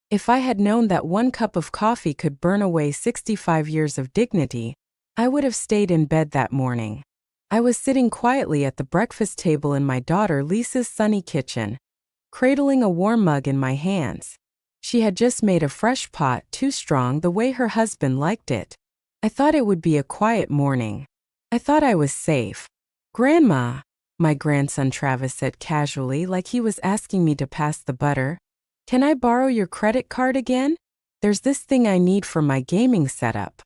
If I had known that one cup of coffee could burn away 65 years of dignity, I would have stayed in bed that morning. I was sitting quietly at the breakfast table in my daughter Lisa's sunny kitchen, cradling a warm mug in my hands. She had just made a fresh pot, too strong the way her husband liked it. I thought it would be a quiet morning. I thought I was safe. "Grandma," my grandson Travis said casually, like he was asking me to pass the butter, "can I borrow your credit card again? There's this thing I need for my gaming setup.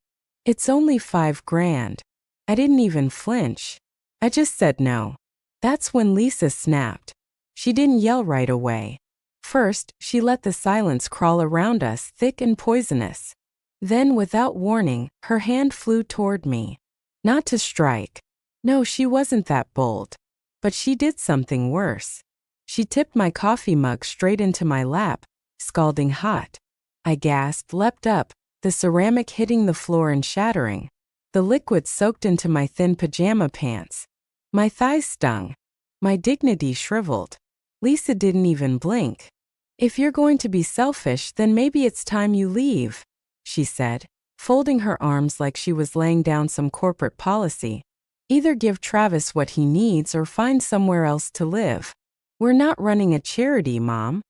It's only $5,000. I didn't even flinch. I just said no. That's when Lisa snapped. She didn't yell right away. First, she let the silence crawl around us, thick and poisonous. Then, without warning, her hand flew toward me. Not to strike. No, she wasn't that bold. But she did something worse. She tipped my coffee mug straight into my lap, scalding hot. I gasped, leapt up, the ceramic hitting the floor and shattering. The liquid soaked into my thin pajama pants. My thighs stung. My dignity shriveled. Lisa didn't even blink. "If you're going to be selfish, then maybe it's time you leave," she said, folding her arms like she was laying down some corporate policy. "Either give Travis what he needs or find somewhere else to live. We're not running a charity, Mom."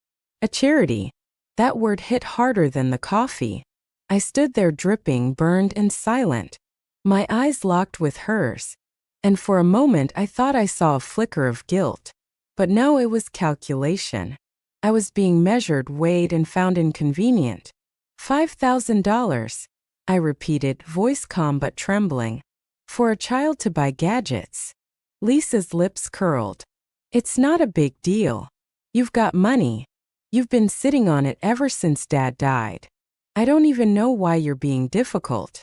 A charity. That word hit harder than the coffee. I stood there dripping, burned, and silent. My eyes locked with hers. And for a moment I thought I saw a flicker of guilt. But no, it was calculation. I was being measured, weighed, and found inconvenient. $5,000, I repeated, voice calm but trembling. For a child to buy gadgets. Lisa's lips curled. "It's not a big deal. You've got money. You've been sitting on it ever since Dad died. I don't even know why you're being difficult.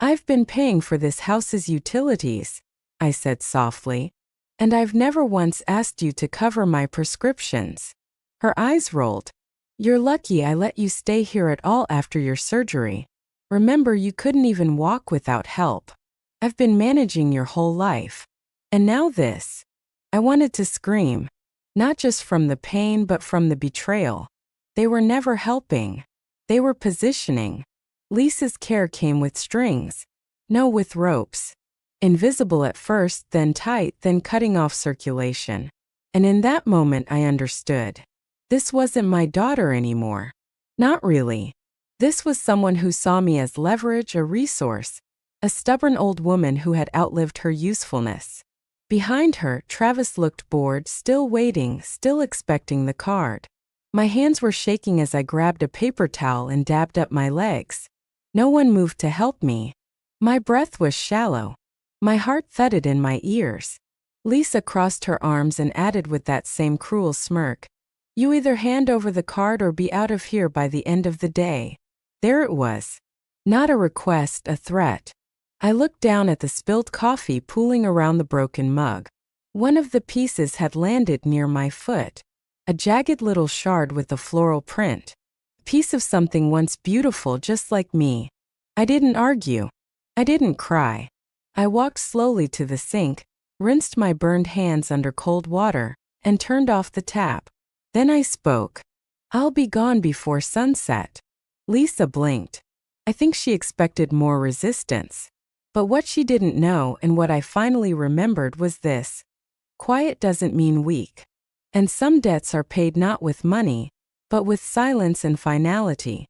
I've been paying for this house's utilities," I said softly, "and I've never once asked you to cover my prescriptions." Her eyes rolled. "You're lucky I let you stay here at all after your surgery. Remember, you couldn't even walk without help. I've been managing your whole life. And now this." I wanted to scream. Not just from the pain but from the betrayal. They were never helping. They were positioning. Lisa's care came with strings. No, with ropes. Invisible at first, then tight, then cutting off circulation. And in that moment I understood. This wasn't my daughter anymore. Not really. This was someone who saw me as leverage, a resource. A stubborn old woman who had outlived her usefulness. Behind her, Travis looked bored, still waiting, still expecting the card. My hands were shaking as I grabbed a paper towel and dabbed up my legs. No one moved to help me. My breath was shallow. My heart thudded in my ears. Lisa crossed her arms and added with that same cruel smirk, "You either hand over the card or be out of here by the end of the day." There it was. Not a request, a threat. I looked down at the spilled coffee pooling around the broken mug. One of the pieces had landed near my foot. A jagged little shard with a floral print. Piece of something once beautiful just like me. I didn't argue. I didn't cry. I walked slowly to the sink, rinsed my burned hands under cold water, and turned off the tap. Then I spoke. "I'll be gone before sunset." Lisa blinked. I think she expected more resistance. But what she didn't know, and what I finally remembered, was this. Quiet doesn't mean weak. And some debts are paid not with money, but with silence and finality.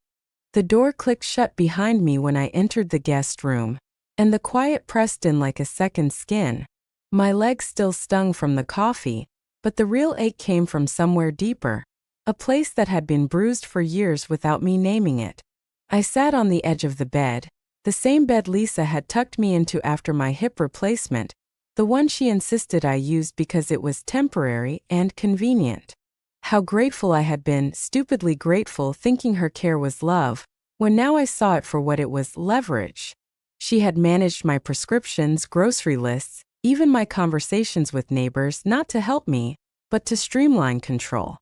The door clicked shut behind me when I entered the guest room, and the quiet pressed in like a second skin. My legs still stung from the coffee, but the real ache came from somewhere deeper, a place that had been bruised for years without me naming it. I sat on the edge of the bed, the same bed Lisa had tucked me into after my hip replacement, the one she insisted I used because it was temporary and convenient. How grateful I had been, stupidly grateful, thinking her care was love, when now I saw it for what it was, leverage. She had managed my prescriptions, grocery lists, even my conversations with neighbors, not to help me, but to streamline control.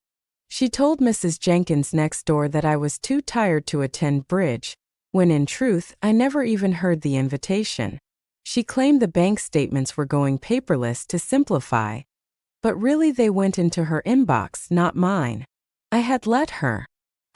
She told Mrs. Jenkins next door that I was too tired to attend bridge, when in truth, I never even heard the invitation. She claimed the bank statements were going paperless to simplify, but really they went into her inbox, not mine. I had let her.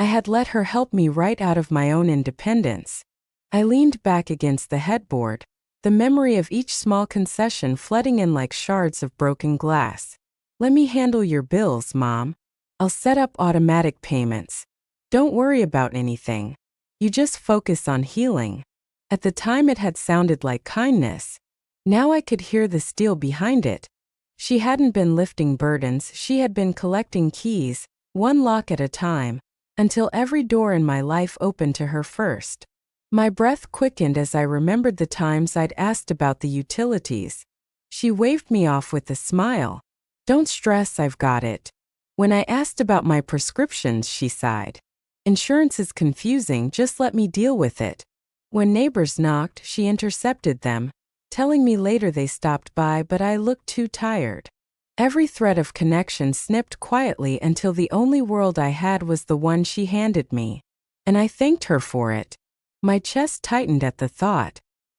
I had let her help me right out of my own independence. I leaned back against the headboard, the memory of each small concession flooding in like shards of broken glass. Let me handle your bills, Mom. I'll set up automatic payments. Don't worry about anything. You just focus on healing. At the time it had sounded like kindness. Now I could hear the steel behind it. She hadn't been lifting burdens, she had been collecting keys, one lock at a time, until every door in my life opened to her first. My breath quickened as I remembered the times I'd asked about the utilities. She waved me off with a smile. Don't stress, I've got it. When I asked about my prescriptions, she sighed. Insurance is confusing, just let me deal with it. When neighbors knocked, she intercepted them, telling me later they stopped by, but I looked too tired. Every thread of connection snipped quietly until the only world I had was the one she handed me. And I thanked her for it. My chest tightened at the thought.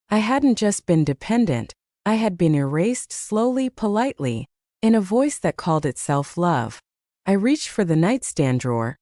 I hadn't just been dependent, I had been erased slowly, politely, in a voice that called itself love. I reached for the nightstand drawer,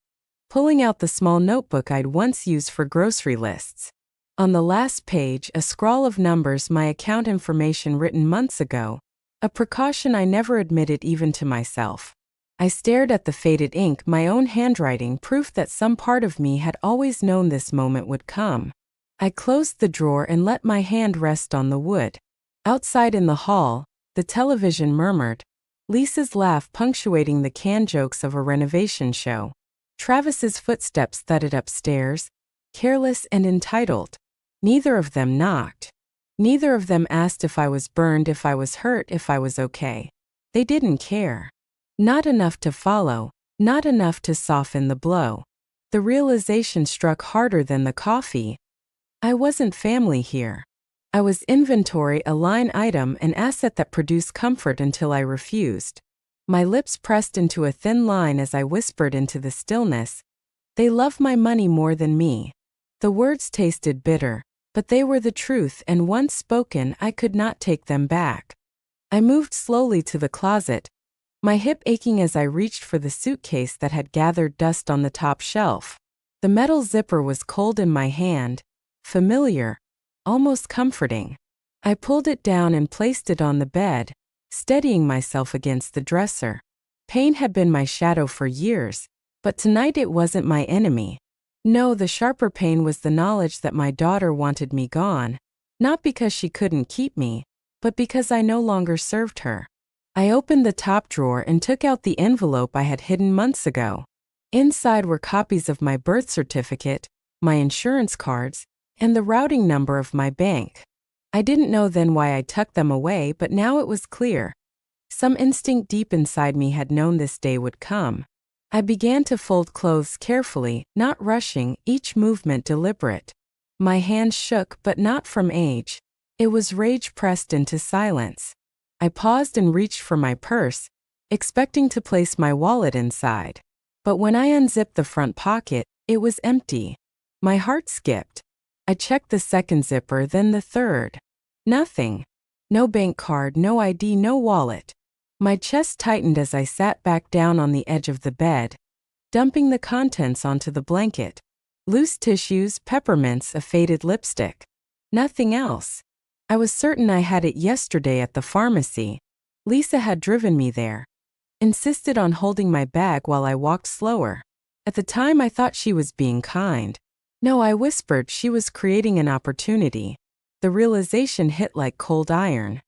pulling out the small notebook I'd once used for grocery lists. On the last page, a scrawl of numbers, my account information written months ago, a precaution I never admitted even to myself. I stared at the faded ink, my own handwriting, proof that some part of me had always known this moment would come. I closed the drawer and let my hand rest on the wood. Outside in the hall, the television murmured, Lisa's laugh punctuating the canned jokes of a renovation show. Travis's footsteps thudded upstairs, careless and entitled. Neither of them knocked. Neither of them asked if I was burned, if I was hurt, if I was okay. They didn't care. Not enough to follow, not enough to soften the blow. The realization struck harder than the coffee. I wasn't family here. I was inventory, a line item, an asset that produced comfort until I refused. My lips pressed into a thin line as I whispered into the stillness, they love my money more than me. The words tasted bitter, but they were the truth, and once spoken, I could not take them back. I moved slowly to the closet, my hip aching as I reached for the suitcase that had gathered dust on the top shelf. The metal zipper was cold in my hand, familiar, almost comforting. I pulled it down and placed it on the bed, steadying myself against the dresser. Pain had been my shadow for years, but tonight it wasn't my enemy. No, the sharper pain was the knowledge that my daughter wanted me gone, not because she couldn't keep me, but because I no longer served her. I opened the top drawer and took out the envelope I had hidden months ago. Inside were copies of my birth certificate, my insurance cards, and the routing number of my bank. I didn't know then why I tucked them away, but now it was clear. Some instinct deep inside me had known this day would come. I began to fold clothes carefully, not rushing, each movement deliberate. My hands shook, but not from age. It was rage pressed into silence. I paused and reached for my purse, expecting to place my wallet inside. But when I unzipped the front pocket, it was empty. My heart skipped. I checked the second zipper, then the third. Nothing. No bank card, no ID, no wallet. My chest tightened as I sat back down on the edge of the bed, dumping the contents onto the blanket. Loose tissues, peppermints, a faded lipstick. Nothing else. I was certain I had it yesterday at the pharmacy. Lisa had driven me there. Insisted on holding my bag while I walked slower. At the time I thought she was being kind. No, I whispered, she was creating an opportunity. The realization hit like cold iron.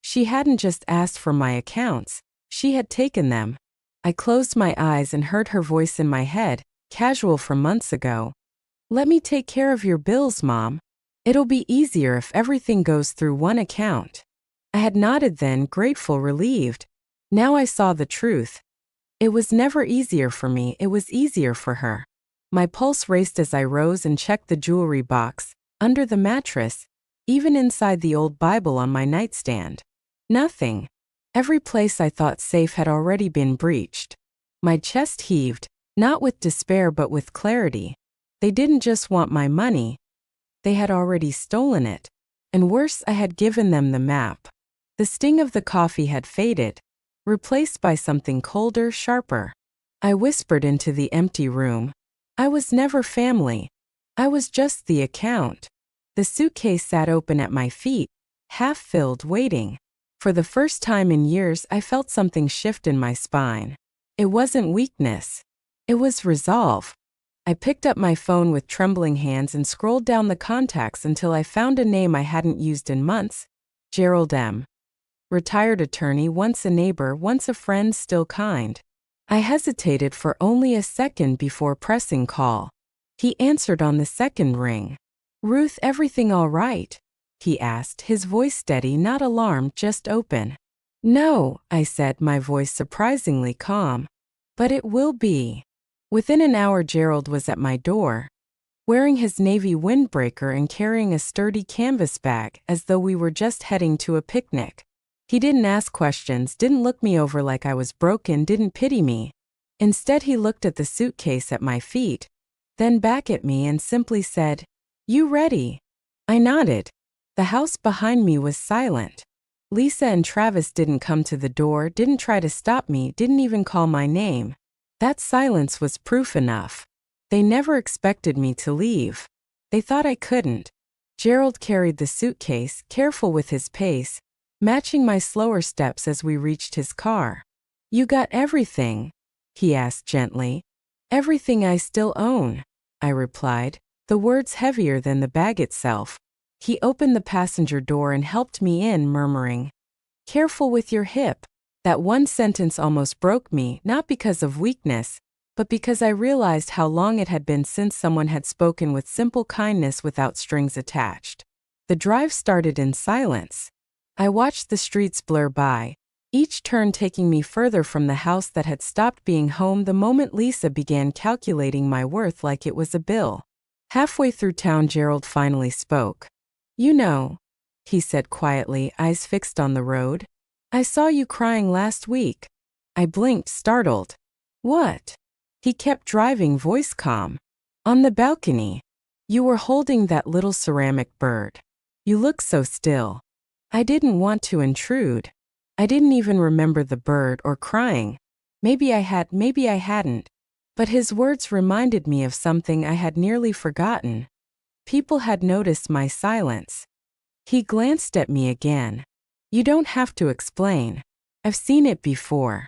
She hadn't just asked for my accounts, she had taken them. I closed my eyes and heard her voice in my head, casual from months ago. Let me take care of your bills, Mom. It'll be easier if everything goes through one account. I had nodded then, grateful, relieved. Now I saw the truth. It was never easier for me, it was easier for her. My pulse raced as I rose and checked the jewelry box, under the mattress, even inside the old Bible on my nightstand. Nothing. Every place I thought safe had already been breached. My chest heaved, not with despair but with clarity. They didn't just want my money. They had already stolen it. And worse, I had given them the map. The sting of the coffee had faded, replaced by something colder, sharper. I whispered into the empty room. I was never family. I was just the account. The suitcase sat open at my feet, half filled, waiting. For the first time in years, I felt something shift in my spine. It wasn't weakness. It was resolve. I picked up my phone with trembling hands and scrolled down the contacts until I found a name I hadn't used in months. Gerald M. Retired attorney, once a neighbor, once a friend, still kind. I hesitated for only a second before pressing call. He answered on the second ring. "Ruth, everything all right?" he asked, his voice steady, not alarmed, just open. "No," I said, my voice surprisingly calm. "But it will be." Within an hour, Gerald was at my door, wearing his navy windbreaker and carrying a sturdy canvas bag, as though we were just heading to a picnic. He didn't ask questions, didn't look me over like I was broken, didn't pity me. Instead, he looked at the suitcase at my feet, then back at me and simply said, "You ready?" I nodded. The house behind me was silent. Lisa and Travis didn't come to the door, didn't try to stop me, didn't even call my name. That silence was proof enough. They never expected me to leave. They thought I couldn't. Gerald carried the suitcase, careful with his pace, matching my slower steps as we reached his car. "You got everything?" he asked gently. "Everything I still own," I replied, the words heavier than the bag itself. He opened the passenger door and helped me in, murmuring, "Careful with your hip." That one sentence almost broke me, not because of weakness, but because I realized how long it had been since someone had spoken with simple kindness without strings attached. The drive started in silence. I watched the streets blur by, each turn taking me further from the house that had stopped being home the moment Lisa began calculating my worth like it was a bill. Halfway through town, Gerald finally spoke. "You know," he said quietly, eyes fixed on the road, "I saw you crying last week." I blinked, startled. "What?" He kept driving, voice calm. "On the balcony. You were holding that little ceramic bird. You looked so still." I didn't want to intrude. I didn't even remember the bird or crying. Maybe I had, maybe I hadn't. But his words reminded me of something I had nearly forgotten. People had noticed my silence. He glanced at me again. "You don't have to explain. I've seen it before.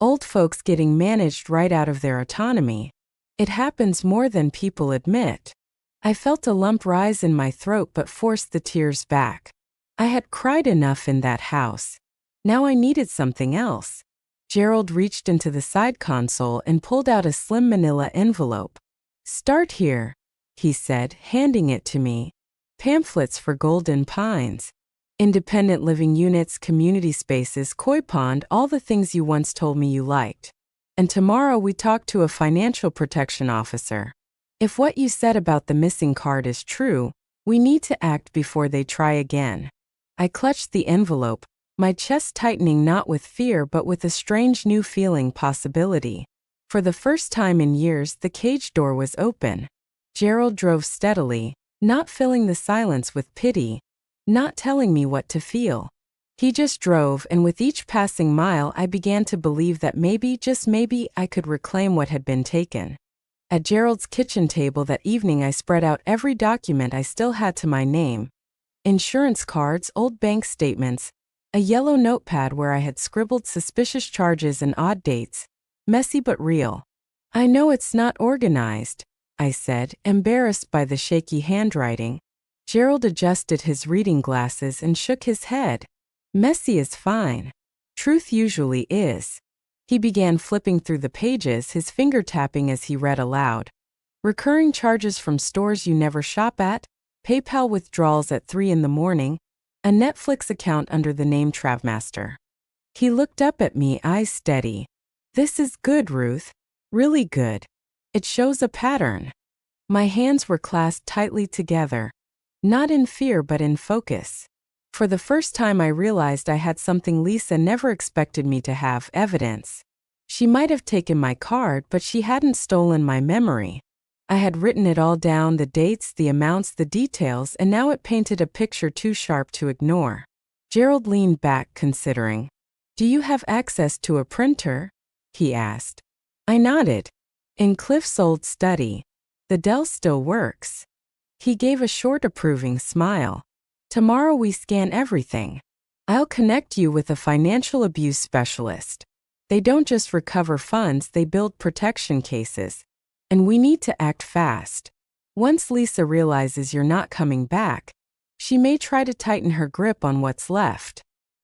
Old folks getting managed right out of their autonomy. It happens more than people admit." I felt a lump rise in my throat but forced the tears back. I had cried enough in that house. Now I needed something else. Gerald reached into the side console and pulled out a slim manila envelope. "Start here," he said, handing it to me. "Pamphlets for Golden Pines. Independent living units, community spaces, koi pond, all the things you once told me you liked. And tomorrow we talk to a financial protection officer. If what you said about the missing card is true, we need to act before they try again." I clutched the envelope, my chest tightening not with fear but with a strange new feeling, possibility. For the first time in years, the cage door was open. Gerald drove steadily, not filling the silence with pity, not telling me what to feel. He just drove, and with each passing mile I began to believe that maybe, just maybe, I could reclaim what had been taken. At Gerald's kitchen table that evening, I spread out every document I still had to my name. Insurance cards, old bank statements, a yellow notepad where I had scribbled suspicious charges and odd dates, messy but real. "I know it's not organized," I said, embarrassed by the shaky handwriting. Gerald adjusted his reading glasses and shook his head. "Messy is fine. Truth usually is." He began flipping through the pages, his finger tapping as he read aloud. "Recurring charges from stores you never shop at, PayPal withdrawals at 3 in the morning, a Netflix account under the name Travmaster." He looked up at me, eyes steady. "This is good, Ruth. Really good. It shows a pattern." My hands were clasped tightly together, not in fear but in focus. For the first time I realized I had something Lisa never expected me to have: evidence. She might have taken my card, but she hadn't stolen my memory. I had written it all down, the dates, the amounts, the details, and now it painted a picture too sharp to ignore. Gerald leaned back, considering. "Do you have access to a printer?" he asked. I nodded. "In Cliff's old study. The Dell still works. He gave a short approving smile. Tomorrow we scan everything. I'll connect you with a financial abuse specialist. They don't just recover funds, they build protection cases. And we need to act fast. Once Lisa realizes you're not coming back, she may try to tighten her grip on what's left.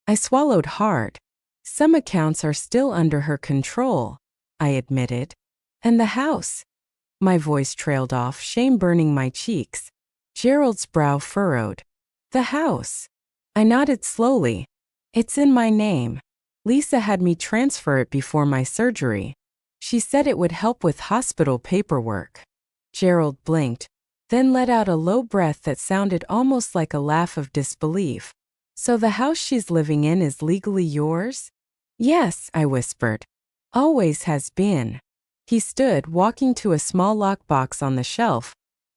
I swallowed hard. Some accounts are still under her control, I admitted. And the house? My voice trailed off, shame burning my cheeks. Gerald's brow furrowed. The house. I nodded slowly. It's in my name. Lisa had me transfer it before my surgery. She said it would help with hospital paperwork. Gerald blinked, then let out a low breath that sounded almost like a laugh of disbelief. So the house she's living in is legally yours? Yes, I whispered. Always has been. He stood, walking to a small lockbox on the shelf,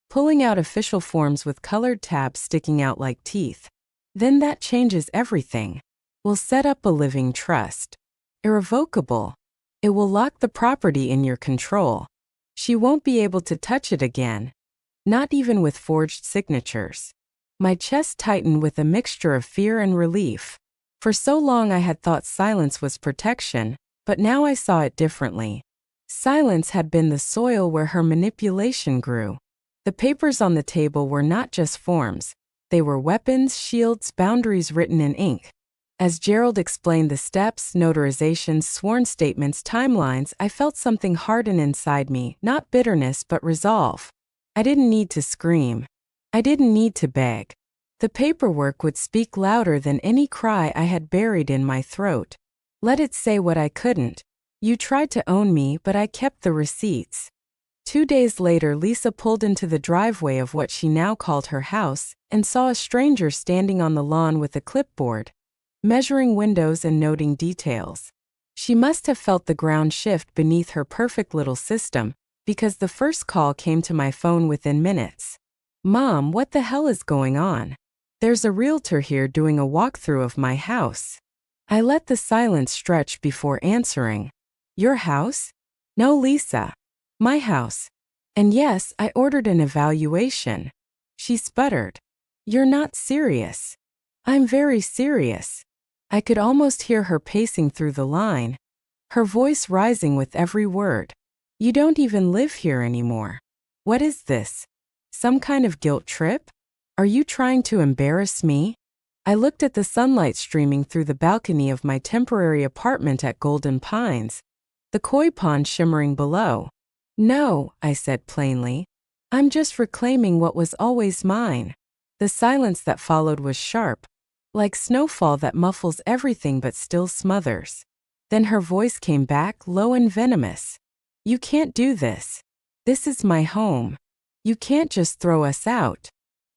pulling out official forms with colored tabs sticking out like teeth. Then that changes everything. We'll set up a living trust. Irrevocable. It will lock the property in your control. She won't be able to touch it again. Not even with forged signatures. My chest tightened with a mixture of fear and relief. For so long I had thought silence was protection, but now I saw it differently. Silence had been the soil where her manipulation grew. The papers on the table were not just forms. They were weapons, shields, boundaries written in ink. As Gerald explained the steps, notarizations, sworn statements, timelines, I felt something harden inside me, not bitterness but resolve. I didn't need to scream. I didn't need to beg. The paperwork would speak louder than any cry I had buried in my throat. Let it say what I couldn't. You tried to own me, but I kept the receipts. 2 days later, Lisa pulled into the driveway of what she now called her house and saw a stranger standing on the lawn with a clipboard, measuring windows and noting details. She must have felt the ground shift beneath her perfect little system, because the first call came to my phone within minutes. Mom, what the hell is going on? There's a realtor here doing a walkthrough of my house. I let the silence stretch before answering. Your house? No, Lisa. My house. And yes, I ordered an evaluation. She sputtered. You're not serious. I'm very serious. I could almost hear her pacing through the line, her voice rising with every word. You don't even live here anymore. What is this? Some kind of guilt trip? Are you trying to embarrass me? I looked at the sunlight streaming through the balcony of my temporary apartment at Golden Pines, the koi pond shimmering below. No, I said plainly. I'm just reclaiming what was always mine. The silence that followed was sharp, like snowfall that muffles everything but still smothers. Then her voice came back, low and venomous. You can't do this. This is my home. You can't just throw us out.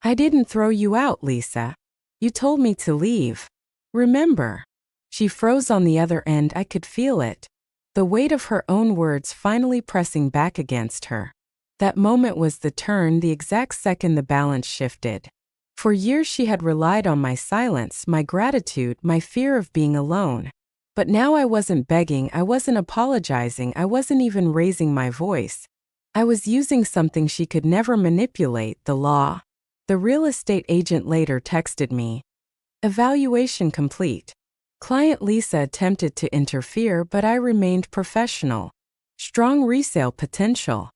I didn't throw you out, Lisa. You told me to leave. Remember? She froze on the other end. I could feel it. The weight of her own words finally pressing back against her. That moment was the turn, the exact second the balance shifted. For years she had relied on my silence, my gratitude, my fear of being alone. But now I wasn't begging, I wasn't apologizing, I wasn't even raising my voice. I was using something she could never manipulate, the law. The real estate agent later texted me. Evaluation complete. Client Lisa attempted to interfere, but I remained professional. Strong resale potential.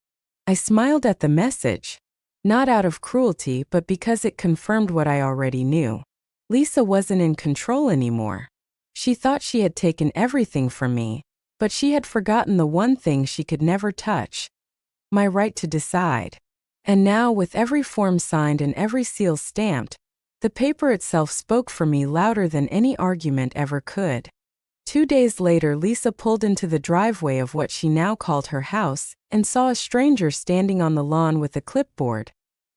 I smiled at the message. Not out of cruelty, but because it confirmed what I already knew. Lisa wasn't in control anymore. She thought she had taken everything from me, but she had forgotten the one thing she could never touch. My right to decide. And now, with every form signed and every seal stamped, the paper itself spoke for me louder than any argument ever could. 2 days later, Lisa pulled into the driveway of what she now called her house and saw a stranger standing on the lawn with a clipboard,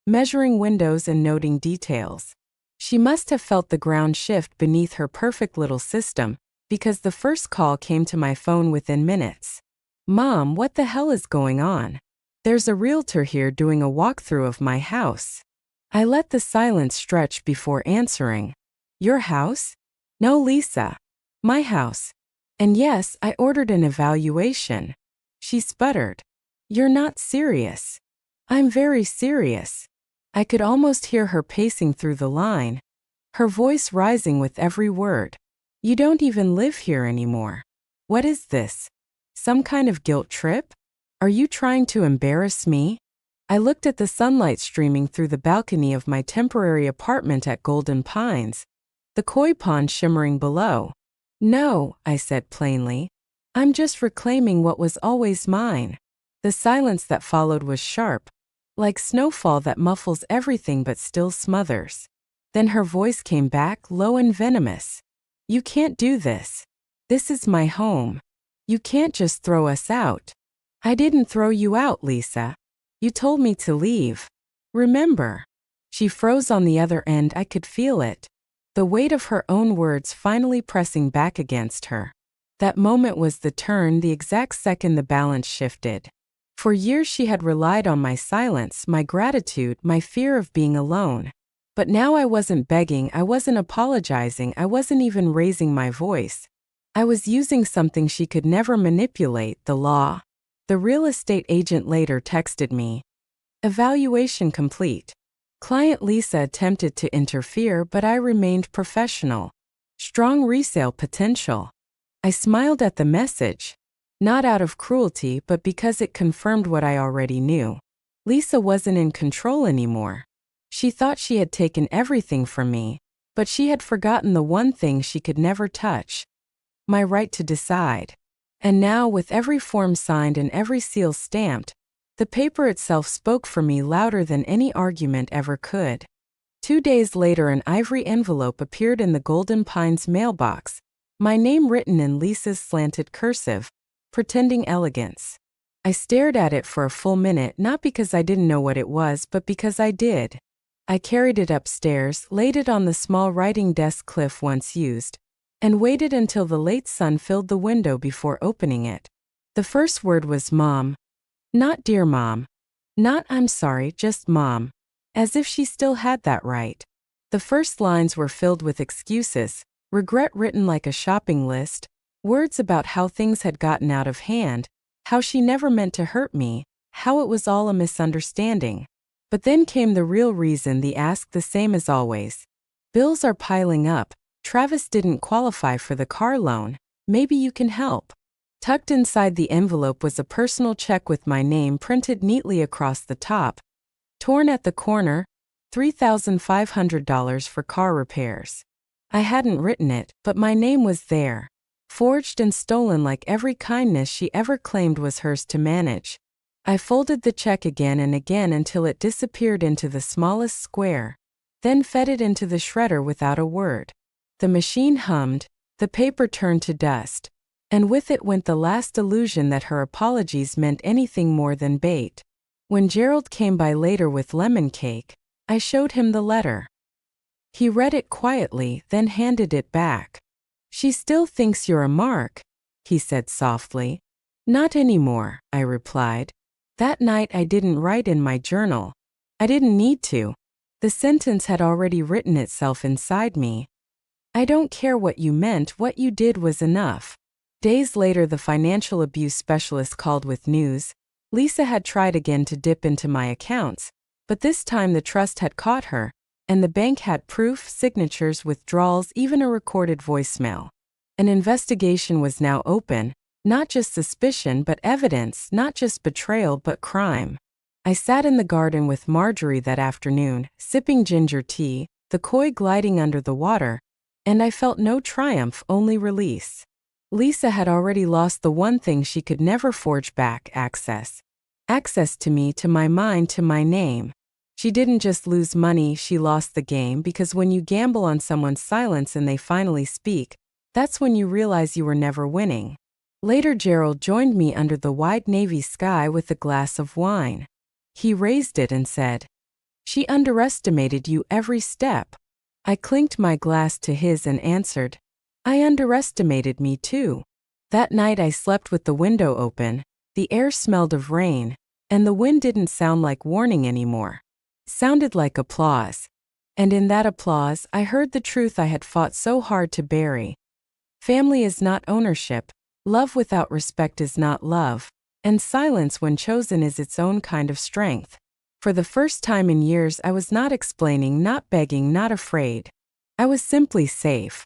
measuring windows and noting details. She must have felt the ground shift beneath her perfect little system, because the first call came to my phone within minutes. Mom, what the hell is going on? There's a realtor here doing a walkthrough of my house. I let the silence stretch before answering. Your house? No, Lisa. My house. And yes, I ordered an evaluation. She sputtered. You're not serious. I'm very serious. I could almost hear her pacing through the line, her voice rising with every word. You don't even live here anymore. What is this? Some kind of guilt trip? Are you trying to embarrass me? I looked at the sunlight streaming through the balcony of my temporary apartment at Golden Pines, the koi pond shimmering below. No, I said plainly. I'm just reclaiming what was always mine. The silence that followed was sharp, like snowfall that muffles everything but still smothers. Then her voice came back, low and venomous. You can't do this. This is my home. You can't just throw us out. I didn't throw you out, Lisa. You told me to leave. Remember? She froze on the other end. I could feel it. The weight of her own words finally pressing back against her. That moment was the turn, the exact second the balance shifted. For years she had relied on my silence, my gratitude, my fear of being alone. But now I wasn't begging, I wasn't apologizing, I wasn't even raising my voice. I was using something she could never manipulate, the law. The real estate agent later texted me. Evaluation complete. Client Lisa attempted to interfere, but I remained professional. Strong resale potential. I smiled at the message. Not out of cruelty, but because it confirmed what I already knew. Lisa wasn't in control anymore. She thought she had taken everything from me, but she had forgotten the one thing she could never touch. My right to decide. And now, with every form signed and every seal stamped, the paper itself spoke for me louder than any argument ever could. 2 days later, an ivory envelope appeared in the Golden Pines mailbox, my name written in Lisa's slanted cursive, pretending elegance. I stared at it for a full minute, not because I didn't know what it was, but because I did. I carried it upstairs, laid it on the small writing desk Cliff once used, and waited until the late sun filled the window before opening it. The first word was Mom. Not dear Mom. Not I'm sorry, just Mom. As if she still had that right. The first lines were filled with excuses, regret written like a shopping list, words about how things had gotten out of hand, how she never meant to hurt me, how it was all a misunderstanding. But then came the real reason, the ask, the same as always. Bills are piling up. Travis didn't qualify for the car loan. Maybe you can help. Tucked inside the envelope was a personal check with my name printed neatly across the top. Torn at the corner, $3,500 for car repairs. I hadn't written it, but my name was there. Forged and stolen like every kindness she ever claimed was hers to manage. I folded the check again and again until it disappeared into the smallest square, then fed it into the shredder without a word. The machine hummed, the paper turned to dust, and with it went the last illusion that her apologies meant anything more than bait. When Gerald came by later with lemon cake, I showed him the letter. He read it quietly, then handed it back. She still thinks you're a mark, he said softly. Not anymore, I replied. That night I didn't write in my journal. I didn't need to. The sentence had already written itself inside me. I don't care what you meant, what you did was enough. Days later, the financial abuse specialist called with news. Lisa had tried again to dip into my accounts, but this time the trust had caught her, and the bank had proof, signatures, withdrawals, even a recorded voicemail. An investigation was now open, not just suspicion but evidence, not just betrayal but crime. I sat in the garden with Marjorie that afternoon, sipping ginger tea, the koi gliding under the water, and I felt no triumph, only release. Lisa had already lost the one thing she could never forge back, access. Access to me, to my mind, to my name. She didn't just lose money, she lost the game, because when you gamble on someone's silence and they finally speak, that's when you realize you were never winning. Later, Gerald joined me under the wide navy sky with a glass of wine. He raised it and said, "She underestimated you every step." I clinked my glass to his and answered, "I underestimated me too." That night I slept with the window open, the air smelled of rain, and the wind didn't sound like warning anymore. It sounded like applause. And in that applause, I heard the truth I had fought so hard to bury. Family is not ownership, love without respect is not love, and silence when chosen is its own kind of strength. For the first time in years, I was not explaining, not begging, not afraid. I was simply safe.